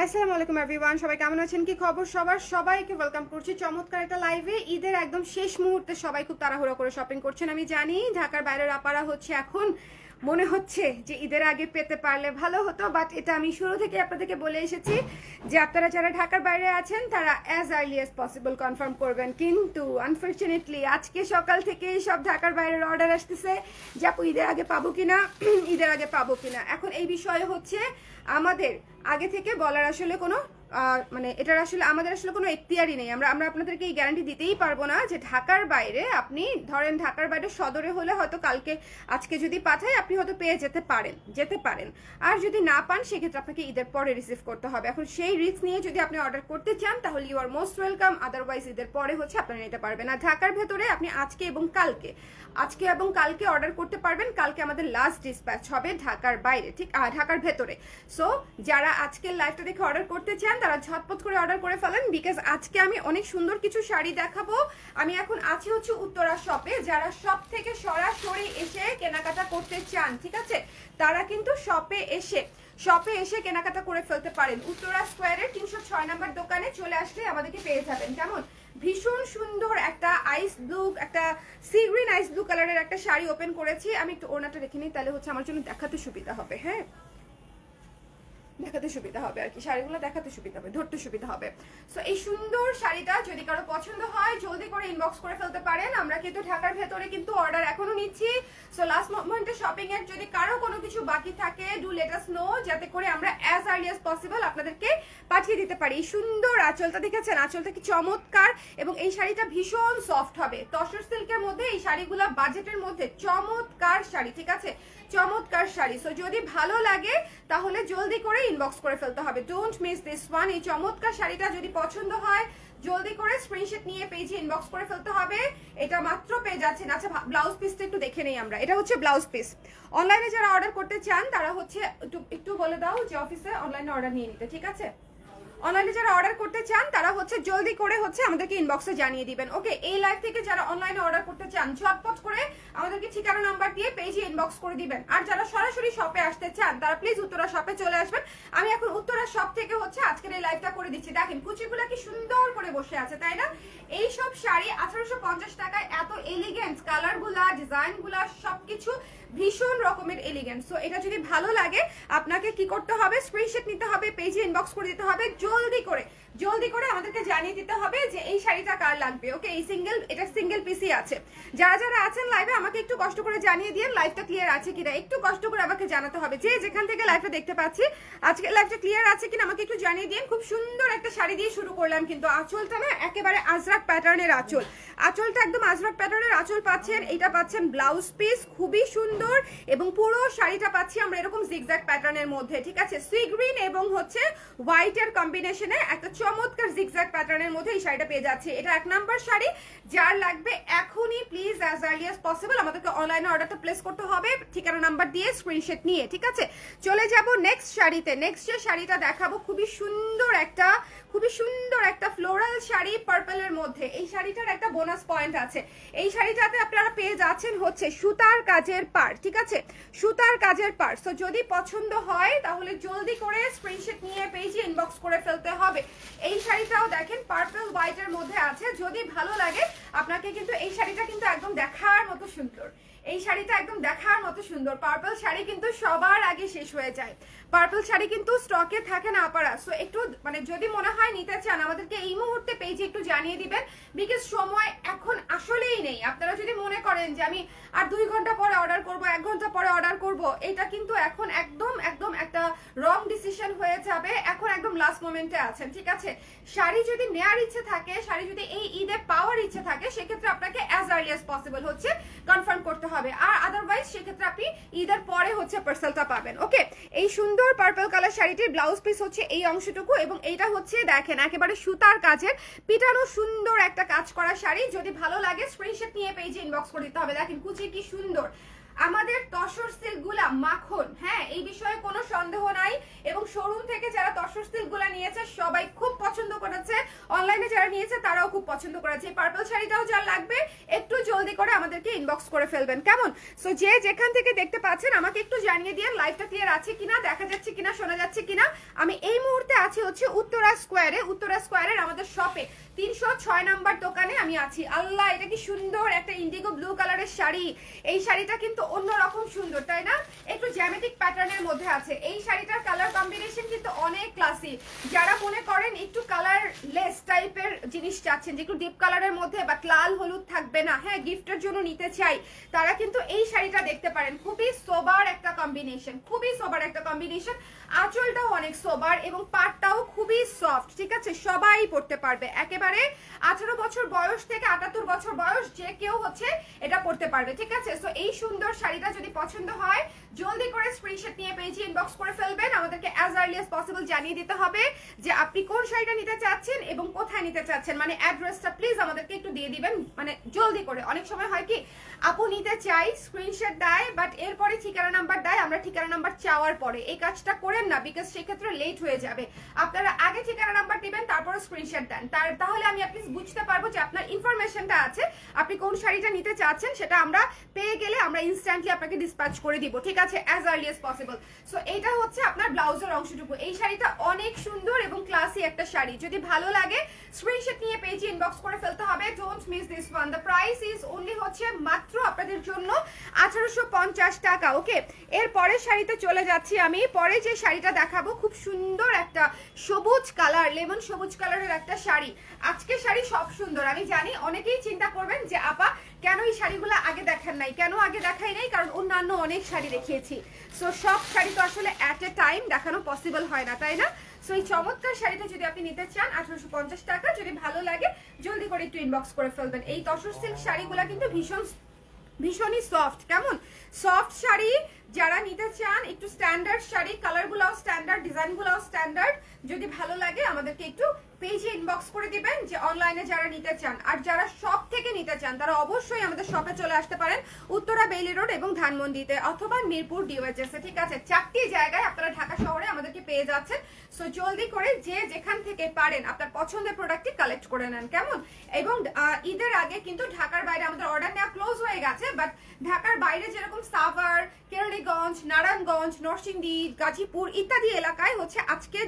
আসসালামু আলাইকুম এভরিওয়ান, সবাই কেমন আছেন? কি খবর সবার? সবাইকে ওয়েলকাম করছি চমৎকার একটা লাইভে। ঈদের একদম শেষ মুহূর্তে সবাই খুব তাড়াহুড়ো করে শপিং করছেন আমি জানি। ঢাকার বাইরের আপারা হচ্ছে এখন মনে হচ্ছে যে ঈদের আগে পেতে পারলে ভালো হতো, বাট এটা আমি শুরু থেকে আপনাদেরকে বলে এসেছি যে আপনারা যারা ঢাকার বাইরে আছেন তারা as early as possible confirm করবেন। কিন্তু আনফর্চুনেটলি আজকে সকাল থেকে সব ঢাকার বাইরের অর্ডার আসতেছে যে আপু ঈদের আগে পাবো কিনা, ঈদের আগে পাবো কিনা। এখন এই বিষয়ে হচ্ছে আমাদের আগে থেকে বলার আসলে কোনো মানে এটার আসলে আমাদের আসলে কোনো এখতিয়ারই নেই। আমরা আপনাদেরকে এই গ্যারান্টি দিতেই পারবো না যে ঢাকার বাইরে আপনি ধরেন ঢাকার বাইরে সদরে হলে হয়তো কালকে আজকে যদি পাঠাই আপনি হয়তো পেয়ে যেতে পারেন। আর যদি না পান সেক্ষেত্রে আপনাকে ঈদের পরে রিসিভ করতে হবে। এখন সেই রিস্ক নিয়ে যদি আপনি অর্ডার করতে চান তাহলে you are most welcome, otherwise ঈদের পরে হচ্ছে আপনারা নিতে পারবেন। আর ঢাকার ভেতরে আপনি আজকে এবং কালকে অর্ডার করতে পারবেন। কালকে আমাদের লাস্ট ডিসপ্যাচ হবে ঢাকার বাইরে, ঠিক ঢাকার ভেতরে। সো যারা আজকের লাইভটা দেখে অর্ডার করতে চান তারা ঝটপট করে অর্ডার করে ফেলেন, বিকজ আজকে আমি অনেক সুন্দর কিছু শাড়ি দেখাবো। আমি এখন আছি হচ্ছে উত্তরা শপে। যারা শপ থেকে সরাসরি এসে কেনাকাটা করতে চান, ঠিক আছে, তারা কিন্তু শপে এসে কেনাকাটা করে ফেলতে পারেন। উত্তরা স্কোয়ারের 306 নম্বর দোকানে চলে আসলে আমাদেরকে পেয়ে যাবেন। কেমন ভীষণ সুন্দর একটা আইস ব্লু, একটা সি গ্রিন আইস ব্লু কালারের একটা শাড়ি ওপেন করেছি। আমি একটু ওড়নাটা রেখে নিই, তাহলে হচ্ছে আমার জন্য দেখাতে সুবিধা হবে। হ্যাঁ, দেখাতে সুবিধা হবে আর কি, শাড়িগুলো দেখাতে সুবিধা হবে, ধরতে সুবিধা হবে। সো এই সুন্দর শাড়িটা যদি কারো পছন্দ হয় জলদি করে ইনবক্স করে ফেলতে পারেন। আমরা কিন্তু ঢাকার ভেতরে কিন্তু অর্ডার এখনো নিচ্ছি। সো লাস্ট মোমেন্টে শপিং এর যদি কারো কোনো কিছু বাকি থাকে ডু লেট আস নো, যাতে করে আমরা অ্যাজ আর্লি অ্যাজ পসিবল আপনাদেরকে পাঠিয়ে দিতে পারি। এই সুন্দর আঁচলটা দেখেছেন, আঁচলটা কি চমৎকার, এবং এই শাড়িটা ভীষণ সফট হবে। তসর সিল্কের মধ্যে এই শাড়িগুলো বাজেটের মধ্যে চমৎকার শাড়ি, ঠিক আছে, চমৎকার শাড়ি। সো যদি ভালো লাগে তাহলে জলদি করে ইনবক্স করে ফেলতে হবে, ডোন্ট মিস দিস ওয়ান। এই চমৎকার শাড়িটা যদি পছন্দ হয় জলদি করে স্ক্রিনশট নিয়ে পেজে ইনবক্স করে ফেলতে হবে। এটা মাত্র পেয়ে যাচ্ছেন। আচ্ছা, ব্লাউজ পিসটা একটু দেখে নেই আমরা। এটা হচ্ছে ব্লাউজ পিস। অনলাইনে যারা অর্ডার করতে চান তারা হচ্ছে একটু বলে দাও যে অফিসে অনলাইনে অর্ডার নিয়ে নিতে, ঠিক আছে। অনলাইনে যারা অর্ডার করতে চান তারা হচ্ছে জলদি করে হচ্ছে আমাদেরকে ইনবক্সে জানিয়ে দিবেন। ওকে, এই লাইভ থেকে যারা অনলাইনে অর্ডার করতে চান ঝটপট করে আমাদেরকে ঠিকানা নাম্বার দিয়ে পেজে ইনবক্স করে দিবেন। আর যারা সরাসরি শপে আসতে চান তারা প্লিজ উত্তরা শপে চলে আসবেন। আমি এখন উত্তরা শপ থেকে হচ্ছে আজকের এই লাইভটা করে দিচ্ছি। দেখেন কুচিগুলো কি সুন্দর করে বসে আছে, তাই না? এই সব শাড়ি 1850 টাকায়, এত এলিগেন্স, কালারগুলা, ডিজাইনগুলা সবকিছু ভীষণ রকমের এলিগেন্ট। সো এটা যদি ভালো লাগে আপনাকে কি করতে হবে, স্ক্রিনশট নিতে হবে, পেজে ইনবক্স করে দিতে হবে, জলদি করে আমাদেরকে জানিয়ে দিতে হবে যে এই শাড়িটা কার লাগবে। ওকে, এটা সিঙ্গেল পিসই আছে। যারা আছেন লাইভে আমাকে একটু কষ্ট করে জানিয়ে দিন লাইভটা ক্লিয়ার আছে কিনা, একটু কষ্ট করে আমাকে জানাতে হবে। যে যেখান থেকে লাইভটা দেখতে পাচ্ছি আজকে লাইভটা ক্লিয়ার আছে কিনা আমাকে একটু জানিয়ে দিন। খুব সুন্দর একটা শাড়ি দিয়ে শুরু করলাম, কিন্তু আঁচলটা না একেবারে আজরাক প্যাটার্নের আঁচলটা একদম আজরাক প্যাটার্নের আঁচল পাচ্ছেন। এটা পাচ্ছেন ব্লাউজ পিস, খুবই সুন্দর, এবং পুরো শাড়িটা পাচ্ছি আমরা এরকম জিগজ্যাগ প্যাটার্নের মধ্যে, ঠিক আছে। সি গ্রিন এবং হচ্ছে হোয়াইট এর কম্বিনেশনে একটা চমৎকার জিগজ্যাগ প্যাটার্নের মধ্যে এই শাড়িটা পেয়ে যাচ্ছে। এটা 1 নাম্বার শাড়ি। যার লাগবে এখনই please as early as possible আমাদেরকে অনলাইনে অর্ডারটা প্লেস করতে হবে ঠিকানা নাম্বার দিয়ে স্ক্রিনশট নিয়ে, ঠিক আছে। চলে যাব নেক্সট শাড়িতে। নেক্সট যে শাড়িটা দেখাবো খুবই সুন্দর একটা ফ্লোরাল শাড়ি পার্পলের মধ্যে। এই শাড়িটার একটা বোনাস পয়েন্ট আছে, এই শাড়িটাতে আপনারা পেয়ে যাচ্ছেন হচ্ছে সুতার কাজের পার, ঠিক আছে, সুতার কাজের পার। সো যদি পছন্দ হয় তাহলে জলদি করে স্ক্রিনশট নিয়ে পেজে ইনবক্স করে ফেলতে হবে। এই শাড়িটাও দেখেন পার্পল হোয়াইটের মধ্যে আছে। যদি ভালো লাগে আপনাকে কিন্তু এই শাড়িটা কিন্তু একদম দেখার মতো সুন্দর, এই শাড়িটা একদম দেখার মতো সুন্দর। পার্পল শাড়ি কিন্তু সবার আগে শেষ হয়ে যায়, পার্পল শাড়ি কিন্তু স্টকে থাকে না আপারা। সো একটু মানে যদি মনে হয় নিতে চান আমাদেরকে এই মুহূর্তে পেজে একটু জানিয়ে দিবেন, বিকজ সময় এখন আসলেই নেই। আপনারা যদি মনে করেন যে আমি আর 2 ঘন্টা পরে অর্ডার করব, 1 ঘন্টা পরে অর্ডার করব, এটা কিন্তু এখন একদম একটা রং ডিসিশন হয়ে যাবে। এখন একদম লাস্ট মোমেন্টে আছেন, ঠিক আছে। শাড়ি যদি নেয়ার ইচ্ছে থাকে, শাড়ি যদি এই ঈদে পাওয়ার ইচ্ছে থাকে, সেক্ষেত্রে আপনাকে অ্যাজ আর্লি অ্যাজ পসিবল হচ্ছে কনফার্ম করতে হবে। আর আদারওয়াইজ সেক্ষেত্রে আপনি ঈদের পরে হচ্ছে পার্সেলটা পাবেন। ওকে, এই সুন্দর পার্পল কালার শাড়িটির ব্লাউজ পিস হচ্ছে এই অংশটুকু, এবং এইটা হচ্ছে দেখেন একেবারে সুতার কাজের পিটানো সুন্দর একটা কাজ করা শাড়ি। যদি ভালো লাগে স্ক্রিনশট নিয়ে পেজে ইনবক্স করে দিতে হবে। দেখেন কুচি কি সুন্দর, আমাদের তসর সিল্ক গুলা মাখন, হ্যাঁ এই বিষয়ে কোনো সন্দেহ নাই। এবং শোরুম থেকে যারা তসর সিল্ক গুলা নিয়েছে সবাই খুব পছন্দ পছন্দ করেছে, অনলাইনে যারা নিয়েছে তারাও খুব পছন্দ করেছে। এই পার্পল শাড়িটাও যার লাগবে একটু জলদি করে আমাদেরকে ইনবক্স করে ফেলবেন, কেমন? সো যে যেখান থেকে দেখতে পাচ্ছেন আমাকে একটু জানিয়ে দিন লাইভটা ক্লিয়ার আছে কিনা, দেখা যাচ্ছে কিনা, শোনা যাচ্ছে কিনা। আমি এই মুহূর্তে আছি হচ্ছে উত্তরা স্কোয়ারের আমাদের শপে 306 নাম্বার দোকানে আমি আছি। আল্লাহ, এটা কি সুন্দর একটা ইন্ডিগো ব্লু কালারের শাড়ি। এই শাড়িটা কিন্তু অন্যরকম সুন্দর, তাই না? একটু জ্যামেটিক প্যাটার্নের মধ্যে আছে। এই শাড়িটার কালার কম্বিনেশন কিন্তু অনেক ক্লাসি। যারা মনে করেন একটু কালার লেস টাইপের জিনিস চাচ্ছেন, যে একটু ডিপ কালারের মধ্যে বাট লাল হলুদ থাকবে না, হ্যাঁ গিফটের জন্য নিতে চাই, তারা কিন্তু এই শাড়িটা দেখতে পারেন। খুবই সোবার একটা কম্বিনেশন, আঁচলটাও অনেক সোবার এবং পাটটাও খুবই সফট, ঠিক আছে? সবাই পরতে পারবে, একেবারে 18 বছর বয়স থেকে 78 বছর বয়স যে কেউ হচ্ছে এটা পরতে পারবে, ঠিক আছে? সো এই সুন্দর শাড়িটা যদি পছন্দ হয় জলদি করে স্ক্রিনশট নিয়ে পেজে ইনবক্স করে ফেলবেন। আমাদেরকে অ্যাজ আর্লি অ্যাজ পসিবল জানিয়ে দিতে হবে যে আপনি কোন শাড়িটা নিতে চাচ্ছেন এবং কোথায় নিতে চাচ্ছেন, মানে অ্যাড্রেসটা প্লিজ আমাদেরকে একটু দিয়ে দিবেন, মানে জলদি করে। অনেক সময় হয় কি আপু নিতে চাই, স্ক্রিনশট দেয় বাট এরপরে ঠিকানা নাম্বার দেয়, আমরা ঠিকানা নাম্বার চাওয়ার পরে। এই কাজটা করেন না, বিকজ সেক্ষেত্রে লেট হয়ে যাবে। আপনারা আগে ঠিকানা নাম্বার দিবেন, তারপরে স্ক্রিনশট দেন, তাহলে আমি অ্যাটলিস্ট বুঝতে পারবো যে আপনার ইনফরমেশনটা আছে, আপনি কোন শাড়িটা নিতে চাচ্ছেন সেটা আমরা পেয়ে গেলে আমরা ইনস্ট্যান্টলি আপনাকে ডিসপ্যাচ করে দিব, ঠিক আছে? As early as possible. So এটা হচ্ছে আপনার ব্লাউজের অংশটুকু। এই শাড়িটা অনেক সুন্দর এবং ক্লাসি একটা শাড়ি। যদি ভালো লাগে স্ক্রিনশট নিয়ে পেজে ইনবক্স করে ফেলতে হবে। Don't miss this one. The price is only হচ্ছে মাত্র আপনাদের জন্য 1850 টাকা। ওকে, এর পরের শাড়িতে চলে যাচ্ছি আমি। পরে যে শাড়িটা দেখাবো খুব সুন্দর একটা সবুজ কালার, লেমন সবুজ কালারের একটা শাড়ি। আজকে শাড়ি সব সুন্দর, আমি জানি অনেকেই চিন্তা করবেন যে আপা কেন এই শাড়িগুলো আগে দেখান নাই, কেন আগে দেখাই নাই, কারণ অন্যান্য অনেক শাড়ি দেখিয়েছি। সো সব শাড়ি তো আসলে অ্যাট এ টাইম দেখানো পসিবল হয় না, তাই না? সো এই চমৎকার শাড়িটা যদি আপনি নিতে চান 1850 টাকা। যদি ভালো লাগে জলদি করে একটু ইনবক্স করে ফেলবেন। এই তসর সিল্ক শাড়িগুলো কিন্তু ভীষণই সফট, কেমন সফট শাড়ি। যারা নিতে চান একটু স্ট্যান্ডার্ড শাড়ি, কালারগুলোও স্ট্যান্ডার্ড, ডিজাইনগুলোও স্ট্যান্ডার্ড, যদি ভালো লাগে আমাদেরকে একটু পেজে ইনবক্স করে দিবেন যে অনলাইনে যারা নিতে চান। আর যারা শপ থেকে নিতে চান তারা অবশ্যই আমাদের শপে চলে আসতে পারেন, উত্তরা বেইলি রোড এবং ধানমন্ডিতে অথবা মিরপুর ডিওএইচএসে, ঠিক আছে? 4টি জায়গায় আপনারা ঢাকা শহরে আমাদেরকে পেয়ে যাচ্ছেন। সো জলদি করে যে যেখান থেকে পারেন আপনার পছন্দের প্রোডাক্টটি কালেক্ট করে নেন, কেমন? এবং ঈদের আগে কিন্তু ঢাকার বাইরে আমাদের অর্ডার নেওয়া ক্লোজ হয়ে গেছে, বাট ঢাকার বাইরে যেরকম সাভার, কেরানীগঞ্জ, নারায়ণগঞ্জ, নরসিংদী, গাজীপুর ইত্যাদি এলাকায় হচ্ছে আজকে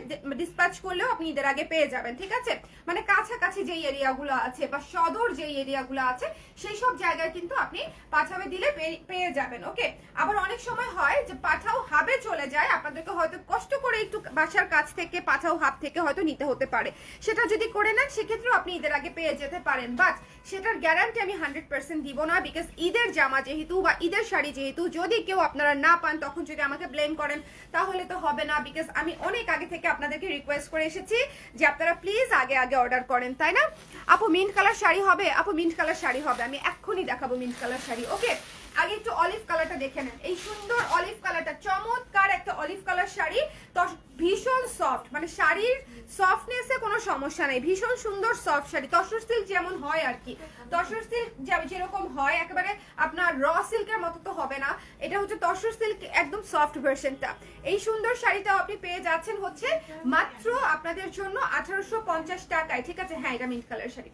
ডিসপ্যাচ করলেও আপনি ঈদের আগে পেয়ে যাবেন, ঠিক আছে? মানে কাছাকাছি যেই এরিয়াগুলো আছে বা সদর যেই এরিয়াগুলো আছে সেই সব জায়গায় কিন্তু আপনি পাঠাবে দিলে পেয়ে যাবেন। ওকে, আবার অনেক সময় হয় যে পাঠাও হাবে চলে যায়, আপনাদেরকে হয়তো কষ্ট করে একটু বাসার কাছ থেকে পাঠাও হাব থেকে হয়তো নিতে হতে পারে। সেটা যদি করে নেন সেক্ষেত্রেও আপনি ঈদের আগে পেয়ে যেতে পারেন, বাট সেটার গ্যারান্টি আমি 100% দিব না, বিকজ ঈদের জামা যেহেতু বা ঈদের শাড়ি যেহেতু, যদি কেউ আপনারা না পান তখন যদি আমাকে ব্লেম করেন তাহলে তো হবে না, বিকজ আমি অনেক আগে থেকে আপনাদেরকে রিকোয়েস্ট করে এসেছি যে আপনারা প্লিজ আগে আগে অর্ডার করেন, তাই না? আপু মিন্ট কালার শাড়ি হবে? আপু মিন্ট কালার শাড়ি হবে, আমি এক্ষুনি দেখাবো মিন্ট কালার শাড়ি। ওকে, আগে একটু অলিভ কালারটা দেখে নেন। এই সুন্দর অলিভ কালারটা, চমৎকার একটা অলিভ কালার শাড়ি, তো ভীষণ সফট, মানে শাড়ির সফটনেসে কোনো সমস্যা নেই, ভীষণ সুন্দর সফট শাড়ি। তসর সিল্ক যেমন হয় আর কি, তসর সিল্ক যেরকম হয় একেবারে আপনার র সিল্কের মতো তো হবে না, এটা হচ্ছে তসর সিল্ক একদম সফট ভার্সনটা। এই সুন্দর শাড়িটাও আপনি পেয়ে যাচ্ছেন হচ্ছে মাত্র আপনাদের জন্য 1850 টাকায়, ঠিক আছে? হ্যাঁ, এটা মিন্ট কালার শাড়ি।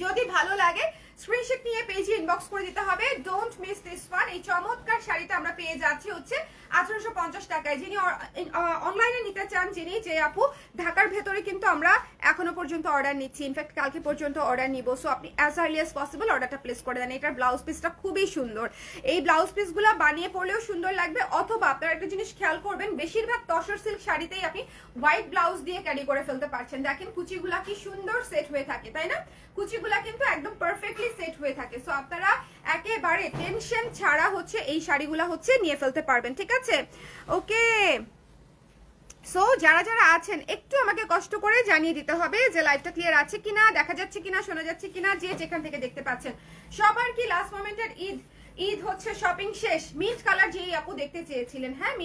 যদি ভালো লাগে স্ক্রিনশট নিয়ে পেজে ইনবক্স করে দিতে হবে। Don't miss this one. এই চমৎকার শাড়িটা আমরা পেয়ে যাচ্ছি হচ্ছে 1850 টাকায়। যিনি অনলাইনে নিতে চান, যিনি যে আপু ঢাকার ভেতরে কিন্তু আমরা এখনো পর্যন্ত অর্ডার নিচ্ছি, ইনফ্যাক্ট কালকে পর্যন্ত অর্ডার নিব। সো আপনি অ্যাজ আর্লি অ্যাজ পসিবল অর্ডারটা প্লেস করে দেন। এটার ব্লাউজ পিসটা খুবই সুন্দর, এই ব্লাউজ পিসগুলো বানিয়ে পরলেও সুন্দর লাগবে। অথবা আপনারা একটা জিনিস খেয়াল করবেন, বেশিরভাগ তসর সিল্ক শাড়িতেই আপনি হোয়াইট ব্লাউজ দিয়ে ক্যারি করে ফেলতে পারছেন। দেখেন কুচিগুলা কি সুন্দর সেট হয়ে থাকে, তাই না? কুচিগুলা কিন্তু একদম পারফেক্টলি সেট হয়ে থাকে। সো আপনারা একেবারে টেনশন ছাড়া হচ্ছে এই শাড়িগুলা হচ্ছে নিয়ে ফেলতে পারবেন, ঠিক আছে? ওকে, সো যারা যারা আছেন একটু আমাকে কষ্ট করে জানিয়ে দিতে হবে যে লাইভটা ক্লিয়ার আছে কিনা, দেখা যাচ্ছে কিনা, শোনা যাচ্ছে কিনা, যে যেখান থেকে দেখতে পাচ্ছেন। সবার কি লাস্ট মোমেন্টের ঈদ হচ্ছে শপিং শেষ? মিন্ট কালার যেই আপু দেখতে চেয়েছিলেন, হ্যাঁ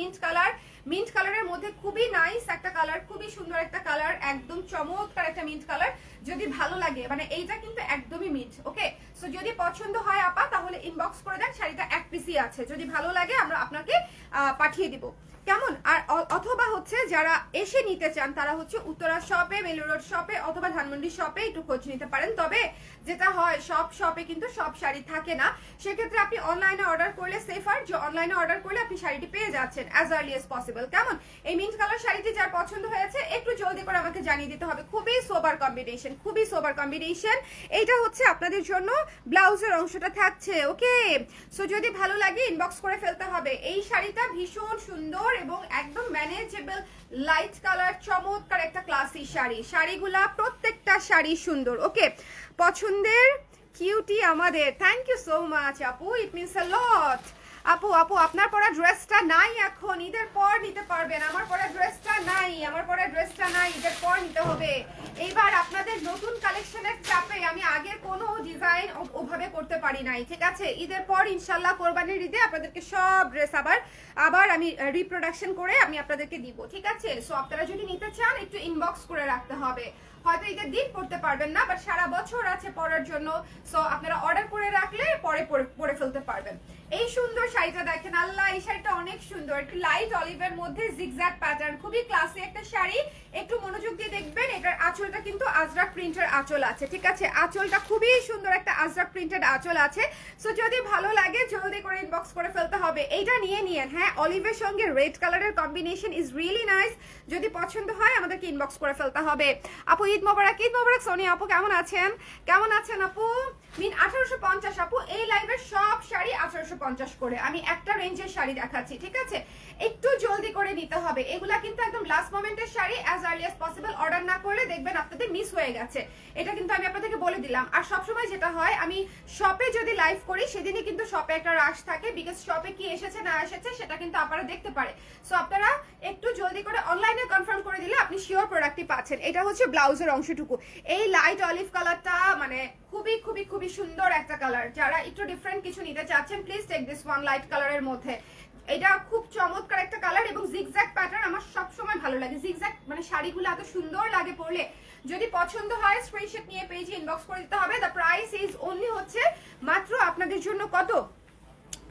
মিন্ট কালারের মধ্যে খুবই নাইস একটা কালার, খুবই সুন্দর একটা কালার, একদম চমৎকার একটা মিন্ট কালার। যদি ভালো লাগে, মানে এইটা কিন্তু একদমই মিন্ট। ওকে, সো যদি পছন্দ হয় আপা তাহলে ইনবক্স করে দেন, শাড়িটা এক পিসই আছে, যদি ভালো লাগে আমরা আপনাকে পাঠিয়ে দিব। কেমন? আর অথবা হচ্ছে যারা এসে নিতে চান তারা হচ্ছে উত্তরা শপে, বেলুর রোড শপে অথবা ধানমন্ডি শপে একটু খোঁজ নিতে পারেন। তবে যেটা হয় সব শপে কিন্তু সব শাড়ি থাকে না, সেক্ষেত্রে আপনি অনলাইনে অর্ডার করলে সেফার, যে অনলাইনে অর্ডার করলে আপনি শাড়িটি পেয়ে যাচ্ছেন অ্যাজ আর্লি এজ পসিবল। কেমন? এই মিন্ট কালার শাড়িটি যার পছন্দ হয়েছে একটু জলদি করে আমাকে জানিয়ে দিতে হবে। খুবই সোবার কম্বিনেশন, খুবই সোবার কম্বিনেশন। এইটা হচ্ছে আপনাদের জন্য ব্লাউজের অংশটা থাকছে। ওকে, সো যদি ভালো লাগে ইনবক্স করে ফেলতে হবে। এই শাড়িটা ভীষণ সুন্দর এবং একদম ম্যানেজেবল লাইট কালার, চমৎকার একটা ক্লাসি শাড়ি। শাড়িগুলা প্রত্যেকটা শাড়ি সুন্দর। ওকে, পছন্দের কিউটি আমাদের, থ্যাংক ইউ সো মাচ আপু, ইট মিনস আ লট। আপু আপনার পরা ড্রেসটা নাই, এখন ঈদের পর নিতে পারবেন। আমার পরা ড্রেসটা নাই, ঈদের পর নিতে হবে। এইবার আপনাদের নতুন কালেকশনের চাপে আমি আগের কোনো ডিজাইন ওভাবে করতে পারি নাই, ঠিক আছে? ঈদের পর ইনশাল্লাহ কোরবানির ঈদে আপনাদেরকে সব ড্রেস আবার আমি রিপ্রোডাকশন করে আমি আপনাদেরকে দিব, ঠিক আছে? সো আপনারা যদি নিতে চান একটু ইনবক্স করে রাখতে হবে। হয়তো ঈদের দিন পড়তে পারবেন না, বাট সারা বছর আছে পরার জন্য। সো আপনারা অর্ডার করে রাখলে পরে পরে ফেলতে পারবেন। এই সুন্দর শাড়িটা দেখেন, আল্লাহ এই শাড়িটা অনেক সুন্দর, একটু লাইট অলিভের মধ্যে জিগজ্যাগ প্যাটার্ন, খুবই ক্লাসি একটা শাড়ি। একটু মনোযোগ দিয়ে দেখবেন, এটার আঁচলটা কিন্তু আজরাক প্রিন্টের আঁচল আছে, ঠিক আছে? আঁচলটা খুবই সুন্দর একটা আজরাক প্রিন্টেড আঁচল আছে। সো যদি ভালো লাগে জলদি করে ইনবক্স করে ফেলতে হবে। এইটা নিয়ে নিয়েন, হ্যাঁ, অলিভের সঙ্গে রেড কালারের কম্বিনেশন ইজ রিয়েলি নাইস। যদি পছন্দ হয় আমাদেরকে ইনবক্স করে ফেলতে হবে। আপু ঈদ মোবারক, ঈদ মোবারক সোনিয়া আপু, কেমন আছেন? কেমন আছেন আপু? মিন 1850 আপু, এই লাইভের সব শাড়ি 1850 করে। আমি একটা রেঞ্জের শাড়ি দেখাচ্ছি, ঠিক আছে? একটু জলদি করে নিতে হবে। এগুলা কিন্তু একদম লাস্ট মোমেন্টের sari, as early as possible order না করলে দেখবেন আপনাদের মিস হয়ে গেছে। এটা কিন্তু আমি আপনাদেরকে বলে দিলাম। আর সবসময় যেটা হয়, আমি শপে যদি লাইভ করি সেদিনই কিন্তু শপে একটা রাশ থাকে, বিকজ শপে কি এসেছে না এসেছে সেটা কিন্তু আপনারা দেখতে পারে। সো আপনারা একটু জলদি করে অনলাইনে কনফার্ম করে দিলে আপনি শিওর প্রোডাক্টই পাচ্ছেন। এটা হচ্ছে ব্লাউজের অংশটুকু। এই লাইট অলিভ কালারটা মানে খুবই খুবই খুবই সুন্দর একটা কালার। যারা একটু ডিফারেন্ট কিছু নিতে চাচ্ছেন please take this one light কালারের মধ্যে। এটা খুব চমৎকার একটা কালার এবং জিগজ্যাগ প্যাটার্ন আমার সব সময় ভালো লাগে। জিগজ্যাগ মানে শাড়িগুলো এত সুন্দর লাগে পরলে। যদি পছন্দ হয় স্ক্রিনশট নিয়ে পেজে ইনবক্স করে দিতে হবে। দ্য প্রাইস ইজ অনলি হচ্ছে মাত্র আপনাদের জন্য কত?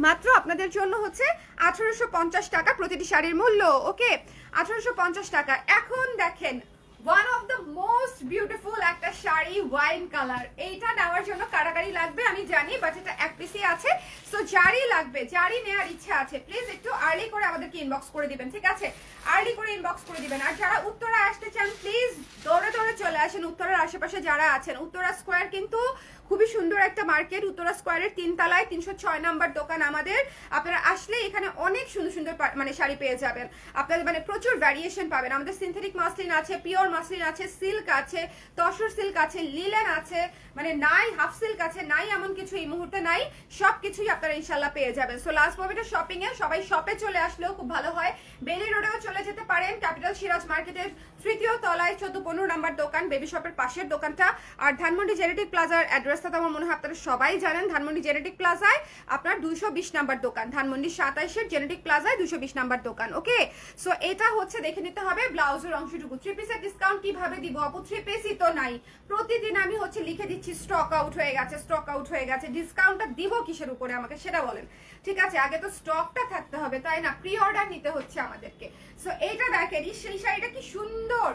মাত্র আপনাদের জন্য হচ্ছে 1850 টাকা প্রতিটি শাড়ির মূল্য। ওকে, 1850 টাকা। এখন দেখেন one of the most beautiful একটা শাড়ি, ওয়াইন কালার। এইটা নেওয়ার জন্য কারাকারি লাগবে আমি জানি, বাট এটা এক পিসই আছে। সো যারই লাগবে, যারই নেওয়ার ইচ্ছা আছে প্লিজ একটু আর্লি করে আমাদেরকে ইনবক্স করে দিবেন, ঠিক আছে? আর্লি করে ইনবক্স করে দিবেন। আর যারা উত্তরা আসতে চান প্লিজ দৌড়ে দৌড়ে চলে আসেন। উত্তরার আশেপাশে যারা আছেন, উত্তরা স্কোয়ার কিন্তু খুবই সুন্দর একটা মার্কেট। উত্তরা স্কোয়ারের 3 তলায় 306 নাম্বার দোকান আমাদের। আপনারা আসলে এখানে অনেক সুন্দর সুন্দর মানে শাড়ি পেয়ে যাবেন। আপনাদের মানে প্রচুর ভ্যারিয়েশন পাবেন। আমাদের সিনথেটিক মাসলিন আছে, পিওর মাসলিন আছে, সিল্ক আছে, তসর সিল্ক আছে, লিলেন আছে, মানে নাই হাফ সিল্ক আছে, নাই এমন কিছু এই মুহূর্তে নাই। সবকিছুই আপনারা ইনশাল্লাহ পেয়ে যাবেন। সো লাস্ট মোমেন্টের শপিং এ সবাই শপে চলে আসলেও খুব ভালো হয়। বেলি রোডেও চলে যেতে পারেন, ক্যাপিটাল সিরাজ মার্কেটের 3য় তলায় 14-15 নাম্বার দোকান, বেবি শপের পাশের দোকানটা। আর ধানমন্ডি জেনেটিক প্লাজার অ্যাড্রেসটা তো আমার মনে হয় আপনারা সবাই জানেন। ধানমন্ডি জেনেটিক প্লাজায় আপনার 220 নাম্বার দোকান, ধানমন্ডি 27-এর জেনেটিক প্লাজায় 220 নাম্বার দোকান। ওকে, সো এটা হচ্ছে দেখে নিতে হবে ব্লাউজের অংশটুকু। 3 পিসের ডিসকাউন্ট কিভাবে দিব আপু? 3 পিসই তো নাই। প্রতিদিন আমি হচ্ছে লিখে দিচ্ছি স্টক আউট হয়ে গেছে, স্টক আউট হয়ে গেছে। ডিসকাউন্টটা দিব কিসের উপরে আমাকে সেটা বলেন, ঠিক আছে? আগে তো স্টকটা থাকতে হবে, তাই না? প্রি অর্ডার নিতে হচ্ছে আমাদেরকে। সো এইটা দেখেন, সেই শাড়িটা কি সুন্দর,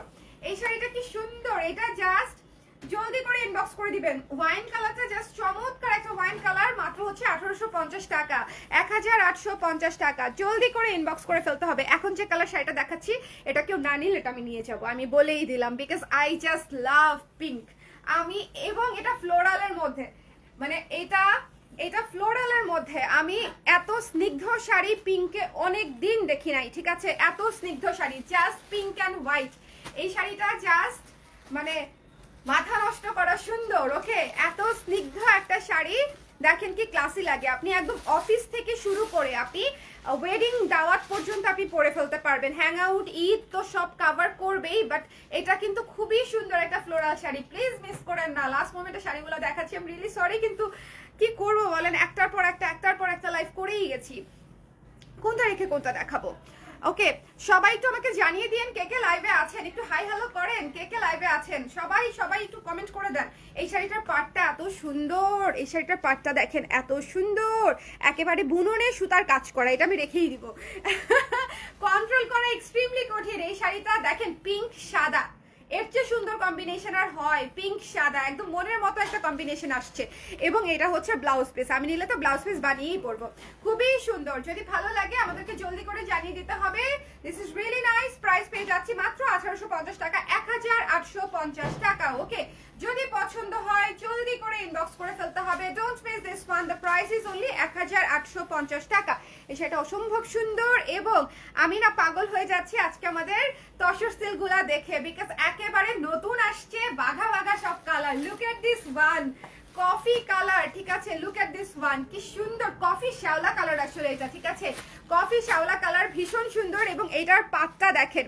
এই শাড়িটা কি সুন্দর। এটা জাস্ট জলদি করে ইনবক্স করে দিবেন। ওয়াইন কালারটা জাস্ট চমৎকার একটা ওয়াইন কালার, মাত্র হচ্ছে 1850 টাকা, 1850 টাকা। জলদি করে ইনবক্স করে ফেলতে হবে। এখন যে কালার শাড়িটা দেখাচ্ছি এটা কেউ না নিলে এটা আমি নিয়ে যাবো, আমি বলেই দিলাম, because I just love pink. আমি এবং এটা ফ্লোরালের মধ্যে, মানে এটা ফ্লোরালের মধ্যে আমি এত স্নিগ্ধ শাড়ি পিঙ্কে অনেক দিন দেখি নাই, ঠিক আছে? এত স্নিগ্ধ sari, just pink and white. এই শাড়িটা জাস্ট মানে মাথা নষ্ট করা সুন্দর। ওকে, এত স্নিগ্ধ একটা শাড়ি, দেখেন কি ক্লাসি লাগে। আপনি একদম অফিস থেকে শুরু করে আপনি ওয়েডিং দাওয়াত পর্যন্ত আপনি পরে ফেলতে পারবেন। হ্যাং আউট, ঈদ তো সব কভার করবেই, বাট এটা কিন্তু খুবই সুন্দর একটা ফ্লোরাল শাড়ি। প্লিজ মিস করেন না। লাস্ট মোমেন্টে শাড়িগুলো দেখাচ্ছি, আমি রিয়েলি সরি, কিন্তু কি করবো বলেন, একটার পর একটা লাইভ করেই গেছি। কোনটা রেখে কোনটা দেখাবো? ওকে, সবাই একটু আমাকে জানিয়ে দিন কে কে লাইভে আছেন, একটু হাই হ্যালো করেন, কে কে লাইভে আছেন, সবাই সবাই একটু কমেন্ট করে দেন। এই শাড়িটার পাটটা এত সুন্দর, এই শাড়িটার পাটটা দেখেন এত সুন্দর, একেবারে বুননে সুতার কাজ করা, এটা আমি রেখেই দিব। কন্ট্রোল করা এক্সট্রিমলি কঠিন। এই শাড়িটা দেখেন পিঙ্ক সাদা, এর চেয়ে সুন্দর কম্বিনেশন আর হয়? পিঙ্ক সাদা একদম মনের মতো একটা কম্বিনেশন আসছে, এবং এটা হচ্ছে ব্লাউজ পিস। আমি নিলে তো ব্লাউজ পিস বানিয়েই পরবো, খুবই সুন্দর। যদি ভালো লাগে আমাদেরকে জলদি করে জানিয়ে দিতে হবে। This is really nice. Price পেয়ে যাচ্ছি মাত্র 1850 টাকা, 1850 টাকা। ওকে, যদি পছন্দ হয় জলদি করে ইনবক্স করে ফেলতে হবে। Don't miss this one, the price is only 1850 টাকা। এই শাড়িটা অসম্ভব সুন্দর, এবং আমি না পাগল হয়ে যাচ্ছি আজকে আমাদের তসর সিল্কগুলা দেখে, বিকজ একেবারে নতুন আসছে বাঘা বাঘা সব colour. Look at this one, coffee colour, ঠিক আছে? লুক এট দিস ওয়ান, কি সুন্দর কফি শ্যাওলা কালার আসলে এটা, ঠিক আছে? কফি শ্যাওলা কালার ভীষণ সুন্দর, এবং এইটার পাটটা দেখেন,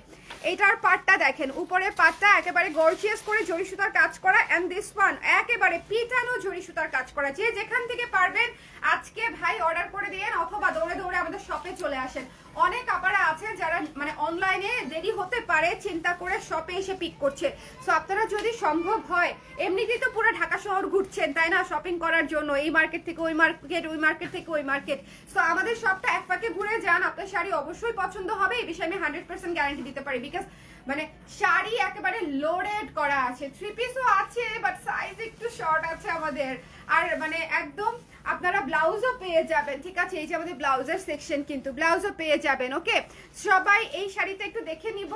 এইটার পাটটা দেখেন, উপরে পাটটা একেবারে গর্জিয়াস করে জরি সুতার কাজ করা, এন্ড দিস ওয়ান একেবারে পিটানো জরি সুতার কাজ করা। যে যেখান থেকে পারবেন আজকে ভাই অর্ডার করে দিয়েন, অথবা দৌড়ে দৌড়ে আমাদের শপে চলে আসেন। অনেক আপারা আছেন যারা মানে অনলাইনে দেরি হতে পারে চিন্তা করে শপে এসে পিক করছে। সো আপনারা যদি সম্ভব হয়, এমনিতেই তো পুরো ঢাকা শহর ঘুরছেন তাই না শপিং করার জন্য, এই মার্কেট থেকে ওই মার্কেট, ওই মার্কেট থেকে ওই মার্কেট। সো আমাদের শপটা এক পাকে ঘুরে যান, আপনার শাড়ি অবশ্যই পছন্দ হবে, এই বিষয়ে আমি 100% গ্যারান্টি দিতে পারি। বিকজ মানে শাড়ি একেবারে লোডেড করা আছে, 3 পিসও আছে, বাট সাইজ একটু শর্ট আছে আমাদের। আর মানে একদম আপনারা ব্লাউজও পেয়ে যাবেন, ঠিক আছে? এই যে আমাদের ব্লাউজের সেকশন, কিন্তু ব্লাউজও পেয়ে যাবেন। ওকে, সবাই এই শাড়িটা একটু দেখে নিব,